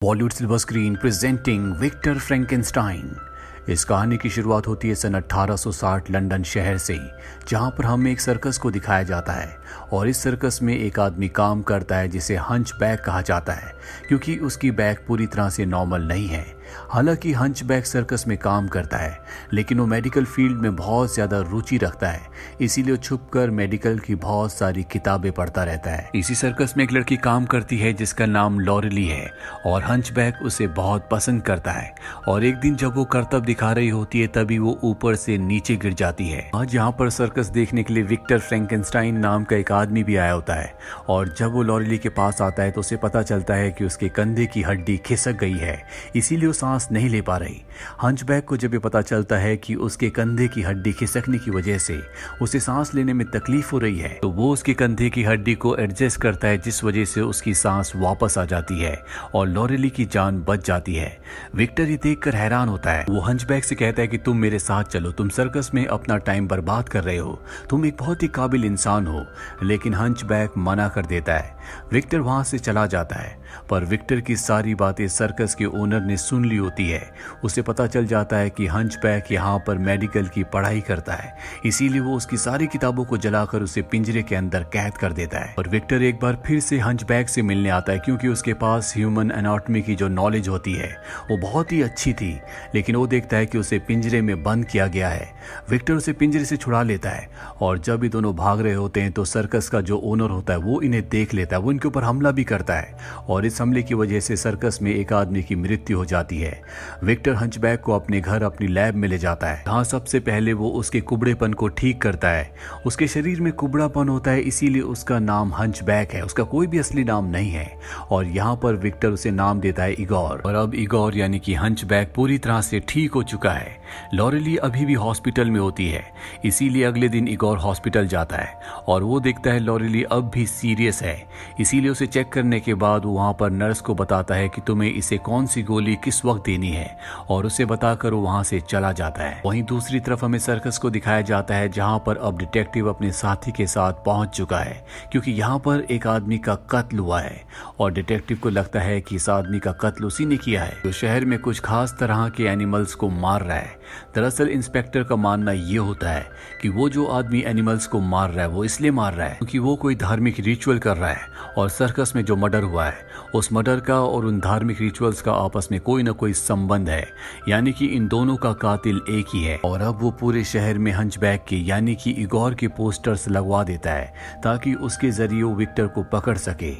Bollywood silver screen presenting Victor Frankenstein. इस कहानी की शुरुआत होती है सन 1860 लंदन शहर से, जहां पर हमें एक सर्कस को दिखाया जाता है और इस सर्कस में एक आदमी काम करता है जिसे हंचबैक कहा जाता है, क्योंकि उसकी बैक पूरी तरह से नॉर्मल नहीं है। हालांकि हंचबैक सर्कस में काम करता है, लेकिन वो मेडिकल फील्ड में बहुत ज्यादा रुचि रखता है, इसीलिए वो छुपकर मेडिकल की बहुत सारी किताबें पढ़ता रहता है। इसी सर्कस में एक लड़की काम करती है जिसका नाम लॉरेली है और हंचबैक उसे बहुत पसंद करता है। और एक दिन जब वो करतब दिखा रही होती है तभी वो ऊपर से नीचे गिर जाती है। आज यहाँ पर सर्कस देखने के लिए विक्टर फ्रैंकेनस्टाइन नाम का एक आदमी भी आया होता है और जब वो लॉरेली के पास आता है तो उसे पता चलता है कि उसके कंधे की हड्डी खिसक गई है, इसीलिए सांस नहीं ले पा रही। हंचबैक को जब ये पता चलता है कि उसके कंधे की हड्डी खिसकने की वजह से उसे सांस लेने में तकलीफ हो रही है, तो वो उसके कंधे की हड्डी को एडजस्ट करता है, जिस वजह से उसकी सांस वापस आ जाती है और लॉरेली की जान बच जाती है। विक्टर ये देखकर हैरान होता है। वो हंचबैक से कहता है कि तुम मेरे साथ चलो, तुम सर्कस में अपना टाइम बर्बाद कर रहे हो, तुम एक बहुत ही काबिल इंसान हो। लेकिन हंचबैक मना कर देता है। विक्टर वहां से चला जाता है, पर विक्टर की सारी बातें सर्कस के ओनर ने सुन ली होती है। उसे पता चल जाता है कि हंचबैक यहाँ पर मेडिकल की पढ़ाई करता है, इसीलिए वो उसकी सारी किताबों को जलाकर उसे पिंजरे के अंदर कैद कर देता है। और विक्टर एक बार फिर से हंचबैक से मिलने आता है, क्योंकि उसके पास ह्यूमन एनाटॉमी की जो नॉलेज होती है वो बहुत ही अच्छी थी। लेकिन वो देखता है कि उसे पिंजरे में बंद किया गया है। विक्टर उसे पिंजरे से छुड़ा लेता है और जब ये दोनों भाग रहे होते हैं तो सर्कस का जो ओनर होता है वो इन्हें देख लेता है। वो इनके ऊपर हमला भी करता है और इस हमले की वजह से सर्कस में एक आदमी की मृत्यु हो जाती है। विक्टर हंचबैक को अपने घर अपनी लैब में ले जाता है, जहां सबसे पहले वो उसके कुबड़ेपन को ठीक करता है। उसके शरीर में कुबड़ापन होता है, इसीलिए उसका नाम हंचबैक है, उसका कोई भी असली नाम नहीं है। और यहाँ पर विक्टर उसे नाम देता है इगोर। और अब इगोर यानी कि हंचबैक पूरी तरह से ठीक हो चुका है। लॉरेली अभी भी हॉस्पिटल में होती है, इसीलिए अगले दिन इगोर हॉस्पिटल जाता है और वो देखता है लॉरेली अब भी सीरियस है। इसीलिए उसे चेक करने के बाद वो वहां पर नर्स को बताता है कि तुम्हें इसे कौन सी गोली किस वक्त देनी है, और उसे बताकर वो वहां से चला जाता है। वहीं दूसरी तरफ हमें सर्कस को दिखाया जाता है, जहां पर अब डिटेक्टिव अपने साथी के साथ पहुंच चुका है, क्योंकि यहाँ पर एक आदमी का कत्ल हुआ है और डिटेक्टिव को लगता है कि इस आदमी का कत्ल उसी ने किया है जो शहर में कुछ खास तरह के एनिमल्स को मार रहा है। दरअसल इंस्पेक्टर का मानना ये होता है कि वो जो आदमी एनिमल्स को मार रहा है वो इसलिए मार रहा है क्योंकि वो कोई धार्मिक रिचुअल कर रहा है, और सर्कस में जो मर्डर हुआ है उस मर्डर का और उन धार्मिक रिचुअल्स का आपस में कोई ना कोई संबंध है, यानी कि इन दोनों का कातिल एक ही है। और अब वो पूरे शहर में हंचबैक के यानी कि इगोर के पोस्टर्स लगवा देता है ताकि उसके जरिए वो विक्टर को पकड़ सके।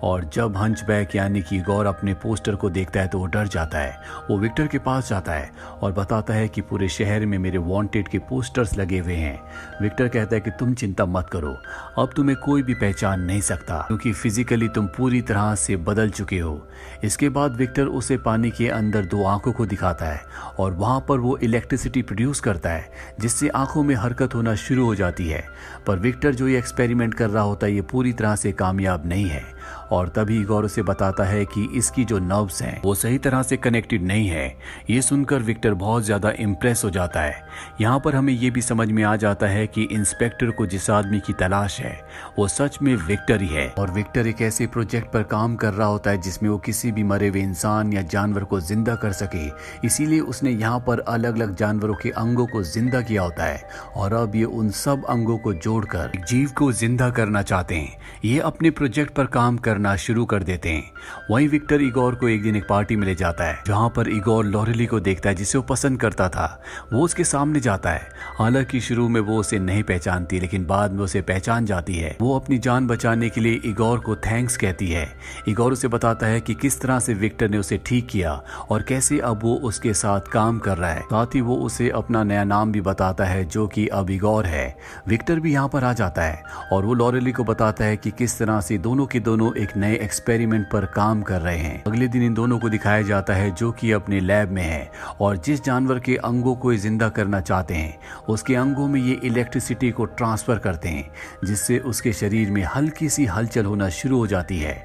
और जब हंचबैक यानी कि इगोर अपने पोस्टर को देखता है तो वो डर जाता है। वो विक्टर के पास जाता है और बताता है कि पूरे शहर में मेरे वांटेड के पोस्टर्स लगे हुए हैं। विक्टर कहता है कि तुम चिंता मत करो, अब तुम्हें कोई भी पहचान नहीं सकता, क्योंकि फिजिकली तुम पूरी तरह से बदल चुके हो। इसके बाद विक्टर उसे पानी के अंदर दो आंखों को दिखाता है और वहां पर वो इलेक्ट्रिसिटी प्रोड्यूस करता है, जिससे आंखों में हरकत होना शुरू हो जाती है। पर विक्टर जो ये एक्सपेरिमेंट कर रहा होता है ये पूरी तरह से कामयाब नहीं है, और तभी इगोर उसे बताता है कि इसकी जो नर्व्स हैं वो सही तरह से कनेक्टेड नहीं है। ये सुनकर विक्टर बहुत ज्यादा इम्प्रेस हो जाता है। यहाँ पर हमें ये भी समझ में आ जाता है कि इंस्पेक्टर को जिस आदमी की तलाश है वो सच में विक्टर ही है। और विक्टर एक ऐसे प्रोजेक्ट पर काम कर रहा होता है जिसमें वो किसी भी मरे हुए इंसान या जानवर को जिंदा कर सके, इसीलिए उसने यहाँ पर अलग अलग जानवरों के अंगों को जिंदा किया होता है और अब ये उन सब अंगों को जोड़कर एक जीव को जिंदा करना चाहते हैं। ये अपने प्रोजेक्ट पर काम करना शुरू कर देते हैं। वहीं विक्टर इगोर को एक दिन एक पार्टी में ले जाता है, जहां पर इगोर लॉरेली को देखता है जिसे वो पसंद करता था। वो उसके सामने जाता है, हालांकि शुरू में वो उसे नहीं पहचानती, लेकिन बाद में उसे पहचान जाती है। वो अपनी जान बचाने के लिए इगोर को थैंक्स कहती है। इगोर उसे बताता है कि किस तरह से विक्टर ने उसे ठीक किया और कैसे अब वो उसके साथ काम कर रहा है। साथ ही वो उसे अपना नया नाम भी बताता है जो कि अब इगोर है। विक्टर भी यहाँ पर आ जाता है और वो लॉरेली को बताता है कि किस तरह से दोनों के दोनों एक नए एक्सपेरिमेंट पर काम कर रहे हैं। अगले दिन इन दोनों को दिखाया जाता है जो कि अपने लैब में है, और जिस जानवर के अंगों को जिंदा करना चाहते हैं उसके अंगों में ये इलेक्ट्रिसिटी को ट्रांसफर करते हैं, जिससे उसके शरीर में हल्की सी हलचल होना शुरू हो जाती है।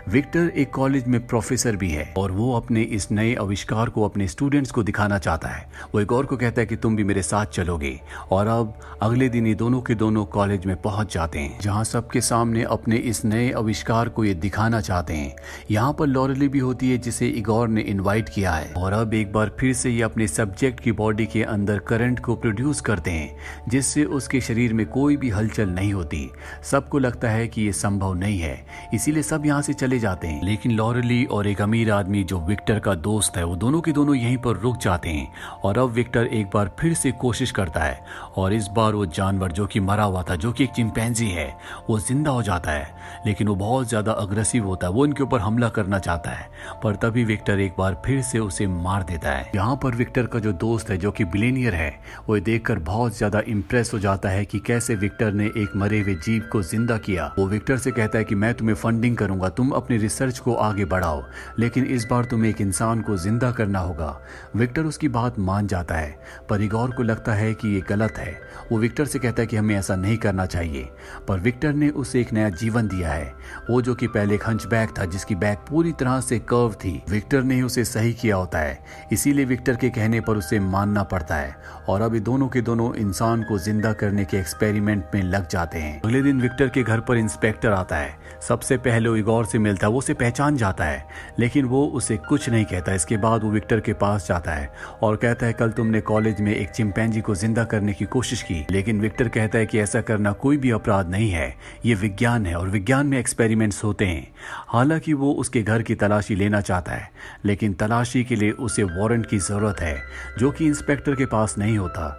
विक्टर एक कॉलेज में प्रोफेसर भी है और वो अपने इस नए आविष्कार को अपने स्टूडेंट्स को दिखाना चाहता है। वो इगोर को कहता है कि तुम भी मेरे साथ चलोगे और अब अगले दिन ये दोनों के दोनों कॉलेज में पहुंच जाते हैं, जहां सबके सामने अपने इस नए आविष्कार को ये दिखाना चाहते हैं। यहाँ पर लॉरेली भी होती है जिसे इगोर ने इनवाइट किया है और अब एक बार फिर से ये अपने सब्जेक्ट की बॉडी के अंदर करंट को प्रोड्यूस करते हैं जिससे उसके शरीर में कोई भी हलचल नहीं होती। सबको लगता है कि ये संभव नहीं है, इसीलिए सब यहाँ से चले जाते हैं। लेकिन लॉरेली और एक अमीर आदमी जो विक्टर का दोस्त है वो दोनों के दोनों यहीं पर रुक जाते हैं और अब विक्टर एक बार फिर से कोशिश करता है और इस बार वो जानवर जो कि मरा हुआ था, जो कि एक चिंपैंजी है, वो जिंदा हो जाता है। लेकिन वो बहुत ज्यादा अग्रेसिव होता है, वो इनके ऊपर हमला करना चाहता है, पर तभी विक्टर एक बार फिर से उसे मार देता है। यहाँ पर विक्टर का जो दोस्त है जो कि बिलियनियर है, वो देखकर बहुत ज्यादा इंप्रेस हो जाता है कि कैसे विक्टर ने एक मरे हुए जीव को जिंदा किया। वो विक्टर से कहता है कि मैं तुम्हें फंडिंग करूंगा, तुम अपनी रिसर्च को आगे बढ़ाओ, लेकिन इस बार तुम्हें एक इंसान को जिंदा करना होगा। विक्टर उसकी बात मान जाता है, पर इगोर को लगता है कि ये गलत है। वो विक्टर से कहता है कि हमें ऐसा नहीं करना चाहिए, पर विक्टर ने उसे एक नया जीवन दिया है। वो जो कि पहले एक हंचबैक था जिसकी बैक पूरी तरह से कर्व थी, विक्टर ने उसे सही किया होता है, इसीलिए विक्टर के कहने पर उसे मानना पड़ता है और अब ये दोनों के दोनों इंसान को जिंदा करने के एक्सपेरिमेंट में लग जाते हैं। अगले दिन विक्टर के घर पर इंस्पेक्टर आता है। सबसे पहले वो इगोर से मिलता है, वो उसे पहचान जाता है, लेकिन वो उसे कुछ नहीं कहता। इसके बाद वो विक्टर के पास जाता है और कहता है कल तुमने कॉलेज में एक चिंपैंजी को जिंदा करने की कोशिश की, लेकिन विक्टर कहता है कि ऐसा करना कोई भी अपराध नहीं है, ये विज्ञान है और विज्ञान में एक्सपेरिमेंट्स होते हैं। हालांकि वो उसके घर की तलाशी लेना चाहता है, लेकिन तलाशी के लिए उसे वारंट की जरूरत है जो कि इंस्पेक्टर के पास नहीं होता।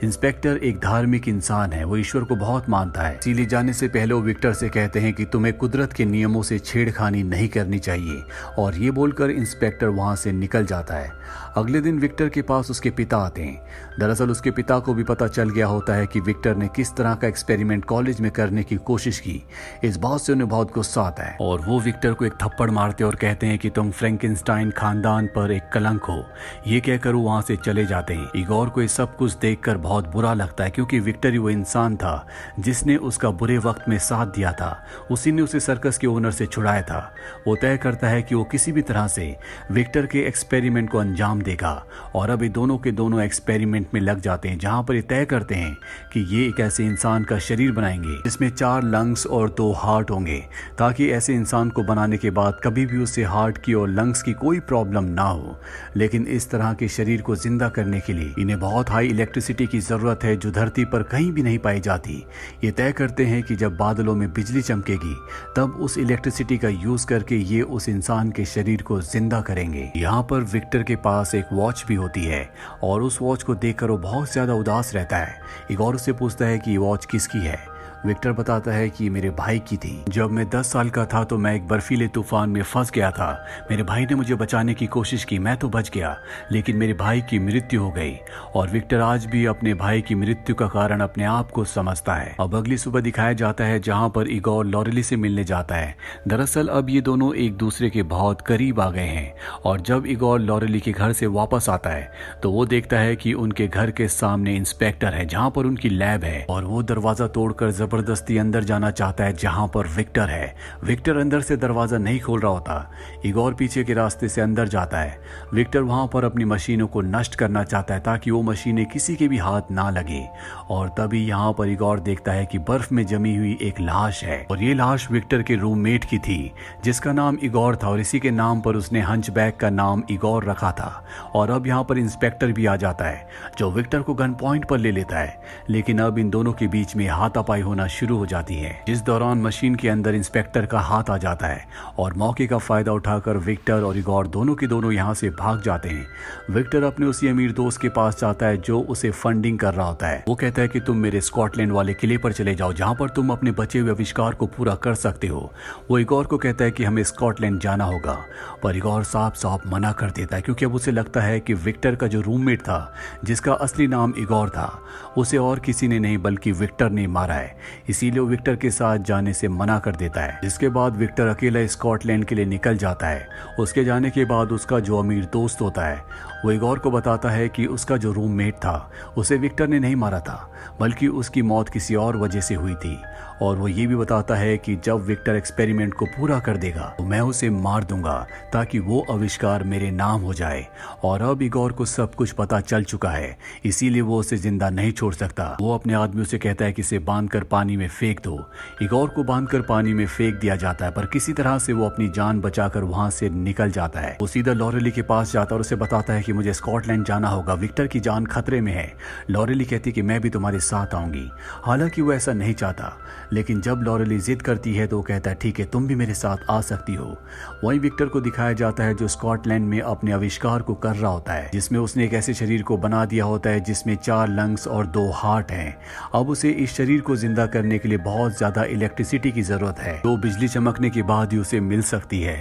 इंस्पेक्टर एक धार्मिक इंसान है, वो ईश्वर को बहुत मानता है, इसीलिए जाने से पहले वो विक्टर से कहते हैं कि तुम्हें कुदरत के नियमों से छेड़खानी नहीं करनी चाहिए, और ये बोलकर इंस्पेक्टर वहां से निकल जाता है। अगले दिन विक्टर के पास उसके पिता आते हैं। दरअसल उसके पिता को भी पता चल गया होता है कि विक्टर ने किस तरह का एक्सपेरिमेंट कॉलेज में करने की कोशिश की। इस बात से उन्हें बहुत गुस्सा आता है और वो विक्टर को एक थप्पड़ मारते और कहते हैं कि तुम फ्रैंकेनस्टाइन खानदान पर एक कलंक हो। ये कहकर वो वहां से चले जाते हैं। इगोर को ये सब कुछ देखकर बहुत बुरा लगता है, क्योंकि विक्टर ही वो इंसान था जिसने उसका बुरे वक्त में साथ दिया था, उसी ने उसे सर्कस के ओनर से छुड़ाया था। वो तय करता है कि वो किसी भी तरह से विक्टर के एक्सपेरिमेंट को अंजाम देगा और अब ये दोनों के दोनों एक्सपेरिमेंट में लग जाते हैं, जहां पर ये तय करते हैं कि ये एक ऐसे इंसान का शरीर बनाएंगे जिसमें 4 लंग्स और 2 हार्ट होंगे, ताकि ऐसे इंसान को बनाने के बाद कभी भी उसे हार्ट की और लंग्स की कोई प्रॉब्लम ना हो। लेकिन इस तरह के शरीर को जिंदा करने के लिए इन्हें बहुत हाई इलेक्ट्रिसिटी की जरूरत है, जो धरती पर कहीं भी नहीं पाई जाती। ये तय करते हैं कि जब बादलों में बिजली चमकेगी तब उस इलेक्ट्रिसिटी का यूज करके ये उस इंसान के शरीर को जिंदा करेंगे। यहाँ पर विक्टर के पास एक वॉच भी होती है और उस वॉच को देखकर वो बहुत ज्यादा उदास रहता है। इगोर उससे पूछता है कि ये वॉच किसकी है। विक्टर बताता है कि मेरे भाई की थी। जब मैं 10 साल का था तो मैं एक बर्फीले तूफान में फंस गया था। मेरे भाई ने मुझे बचाने की कोशिश की, मैं तो बच गया, लेकिन मेरे भाई की मृत्यु हो गई। और विक्टर आज भी अपने भाई की मृत्यु का कारण अपने आप को समझता है। अब अगली सुबह दिखाया जाता है जहां पर इगोर लॉरेली से मिलने जाता है। दरअसल अब ये दोनों एक दूसरे के बहुत करीब आ गए हैं और जब इगोर लॉरेली के घर से वापस आता है तो वो देखता है कि उनके घर के सामने इंस्पेक्टर है, जहां पर उनकी लैब है, और वो दरवाजा तोड़कर जबरदस्ती अंदर जाना चाहता है जहां पर विक्टर है। विक्टर अंदर से दरवाजा नहीं खोल रहा होता। इगोर पीछे के रास्ते से अंदर जाता है। विक्टर वहां पर अपनी मशीनों को नष्ट करना चाहता है ताकि वो मशीनें किसी के भी हाथ ना लगे, और तभी यहाँ पर इगोर देखता है कि बर्फ में जमी हुई एक लाश है और ये लाश विक्टर के रूममेट की थी जिसका नाम इगोर था और इसी के नाम पर उसने हंचबैक का नाम इगोर रखा था। और अब यहाँ पर इंस्पेक्टर भी आ जाता है जो विक्टर को गन पॉइंट पर ले लेता है, लेकिन अब इन दोनों के बीच में हाथापाई होना शुरू हो जाती है, जिस दौरान मशीन के अंदर इंस्पेक्टर का हाथ आ जाता है और मौके का फायदा उठाकर विक्टर और इगोर दोनों के दोनों यहाँ से भाग जाते हैं। विक्टर अपने उसी अमीर दोस्त के पास जाता है जो उसे फंडिंग कर रहा होता है। वो कहता है कि तुम मेरे स्कॉटलैंड वाले किले पर चले जाओ जहां पर तुम अपने बचे हुए आविष्कार को पूरा कर सकते हो। वो इगोर को कहता है कि हमें स्कॉटलैंड जाना होगा, पर इगोर साफ साफ मना कर देता है क्योंकि अब उसे लगता है कि विक्टर का जो रूममेट था जिसका असली नाम इगोर था उसे और किसी ने नहीं बल्कि विक्टर ने मारा है। इसीलिए वो विक्टर के साथ जाने से मना कर देता है। जिसके बाद विक्टर अकेला स्कॉटलैंड के लिए निकल जाता है। उसके जाने के बाद उसका जो अमीर दोस्त होता है वो इगोर को बताता है कि उसका जो रूममेट था उसे विक्टर ने नहीं मारा था, बल्कि उसकी मौत किसी और वजह से हुई थी। और वो ये भी बताता है कि जब विक्टर एक्सपेरिमेंट को पूरा कर देगा तो मैं उसे मार दूंगा ताकि वो आविष्कार मेरे नाम हो जाए। और अब इगोर को सब कुछ पता चल चुका है, इसीलिए वो उसे जिंदा नहीं छोड़ सकता। वो अपने आदमियों से कहता है कि इसे बांधकर पानी में फेंक दो। इगोर को बांधकर पानी में फेंक दिया जाता है, पर किसी तरह से वो अपनी जान बचाकर वहां से निकल जाता है। वो सीधा लॉरेली के पास जाता है और उसे बताता है कि मुझे स्कॉटलैंड जाना होगा, विक्टर की जान खतरे में है। लॉरेली कहती है कि मैं भी तुम्हारे साथ आऊंगी। हालांकि वो ऐसा नहीं चाहता, लेकिन जब लॉरेली जिद करती है तो वो कहता है ठीक है, तुम भी मेरे साथ आ सकती हो। वहीं विक्टर को दिखाया जाता है जो स्कॉटलैंड में अपने आविष्कार को कर रहा होता है, जिसमें उसने एक ऐसे शरीर को बना दिया होता है जिसमें 4 लंग्स और 2 हार्ट हैं। अब उसे इस शरीर को जिंदा करने के लिए बहुत ज्यादा इलेक्ट्रिसिटी की जरूरत है, तो बिजली चमकने के बाद ही उसे मिल सकती है।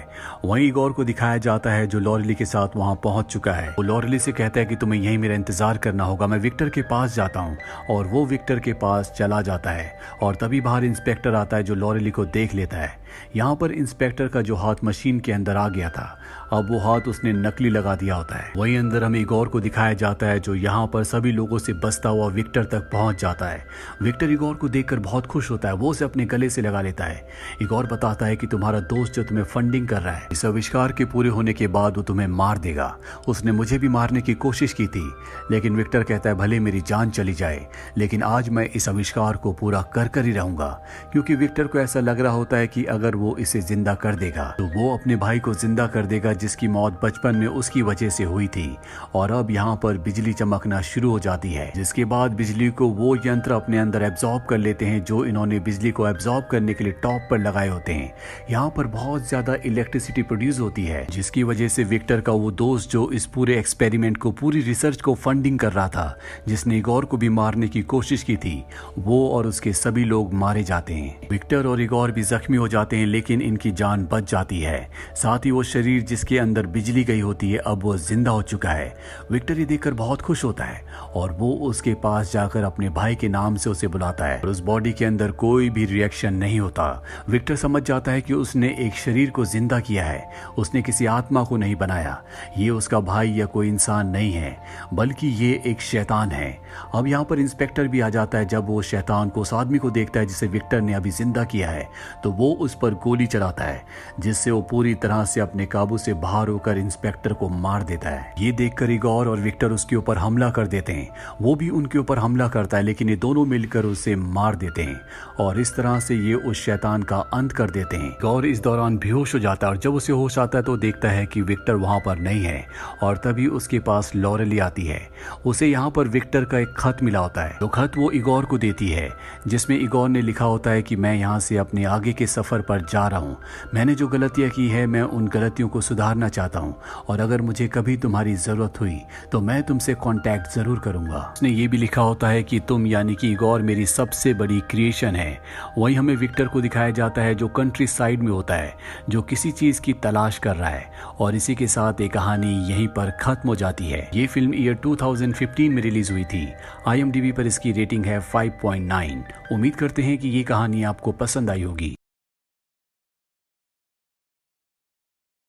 वहीं इगोर को दिखाया जाता है जो लॉरेली के साथ वहां पहुंच चुका है। वो लॉरेली से कहता है कि तुम्हें यहीं मेरा इंतजार करना होगा, मैं विक्टर के पास जाता हूँ। और वो विक्टर के पास चला जाता है और तभी बाहर इंस्पेक्टर आता है जो लॉरेली को देख लेता है। यहाँ पर इंस्पेक्टर का जो हाथ मशीन के अंदर आ गया था, अब वो हाथ उसने नकली लगा दिया होता है। वहीं अंदर हमें इगोर को दिखाया जाता है जो यहाँ पर सभी लोगों से बचता हुआ विक्टर तक पहुंच जाता है। विक्टर इगोर को देखकर बहुत खुश होता है, वो उसे अपने गले से लगा लेता है। इगोर बताता है कि तुम्हारा दोस्त जो तुम्हें फंडिंग कर रहा है, इस आविष्कार के पूरे होने के बाद वो तुम्हें मार देगा। उसने मुझे भी मारने की कोशिश की थी, लेकिन विक्टर कहता है भले मेरी जान चली जाए, लेकिन आज मैं इस आविष्कार को पूरा कर ही रहूंगा। क्योंकि विक्टर को ऐसा लग रहा होता है कि अगर वो इसे जिंदा कर देगा तो वो अपने भाई को जिंदा कर देगा जिसकी मौत बचपन में उसकी वजह से हुई थी। और अब यहाँ पर बिजली चमकना शुरू हो जाती है, जिसके बाद बिजली को वो यंत्र अपने अंदर एब्जॉर्ब कर लेते हैं जो इन्होंने बिजली को एब्जॉर्ब करने के लिए टॉप पर लगाए होते हैं। यहाँ पर बहुत ज्यादा इलेक्ट्रिसिटी प्रोड्यूस होती है, जिसकी वजह से विक्टर का वो दोस्त जो इस पूरे एक्सपेरिमेंट को, पूरी रिसर्च को फंडिंग कर रहा था, जिसने इगोर को भी मारने की कोशिश की थी, वो और उसके सभी लोग मारे जाते हैं। विक्टर और इगोर भी जख्मी हो जाते हैं, लेकिन इनकी जान बच जाती है। साथ ही वो शरीर जिसके अंदर बिजली गई होती है अब वो जिंदा हो चुका है। विक्टर ये देखकर बहुत खुश होता है और वो उसके पास जाकर अपने भाई के नाम से उसे बुलाता है, और उस बॉडी के अंदर कोई भी रिएक्शन नहीं होता। विक्टर समझ जाता है कि उसने एक शरीर को जिंदा किया है, उसने किसी आत्मा को नहीं बनाया। ये उसका भाई या कोई इंसान नहीं है, बल्कि ये एक शैतान है। अब यहाँ पर इंस्पेक्टर भी आ जाता है। जब वो शैतान को, उस आदमी को देखता है जिसे विक्टर ने अभी जिंदा किया है, तो वो उस पर गोली चलाता है, जिससे वो पूरी तरह से अपने काबू से बाहर होकर इंस्पेक्टर को मार देता है। ये देखकर इगोर और विक्टर उसके ऊपर हमला कर देते हैं। वो भी उनके ऊपर हमला करता है, लेकिन ये दोनों मिलकर उसे मार देते हैं और इस तरह से ये उस शैतान का अंत कर देते हैं। इगोर इस दौरान बेहोश हो जाता है और जब उसे होश आता है तो देखता है कि विक्टर वहां पर नहीं है, और तभी उसके पास लॉरेली आती है। उसे यहाँ पर विक्टर का एक खत मिला होता है, तो खत वो इगोर को देती है, जिसमें इगोर ने लिखा होता है कि मैं यहाँ से अपने आगे के सफर पर जा रहा हूँ। मैंने जो गलतियाँ की है मैं उन गलतियों को सुधारना चाहता हूँ, और अगर मुझे कभी तुम्हारी जरूरत हुई तो मैं तुमसे कांटेक्ट जरूर करूंगा। उसने ये भी लिखा होता है कि तुम यानी कि इगोर मेरी सबसे बड़ी क्रिएशन है। वहीं हमें विक्टर को दिखाया जाता है जो कंट्री साइड में होता है, जो किसी चीज की तलाश कर रहा है, और इसी के साथ ये कहानी यहीं पर खत्म हो जाती है। ये फिल्म ईयर 2015 में रिलीज हुई थी। IMDb पर इसकी रेटिंग है 5.9। उम्मीद करते हैं कि ये कहानी आपको पसंद आई होगी।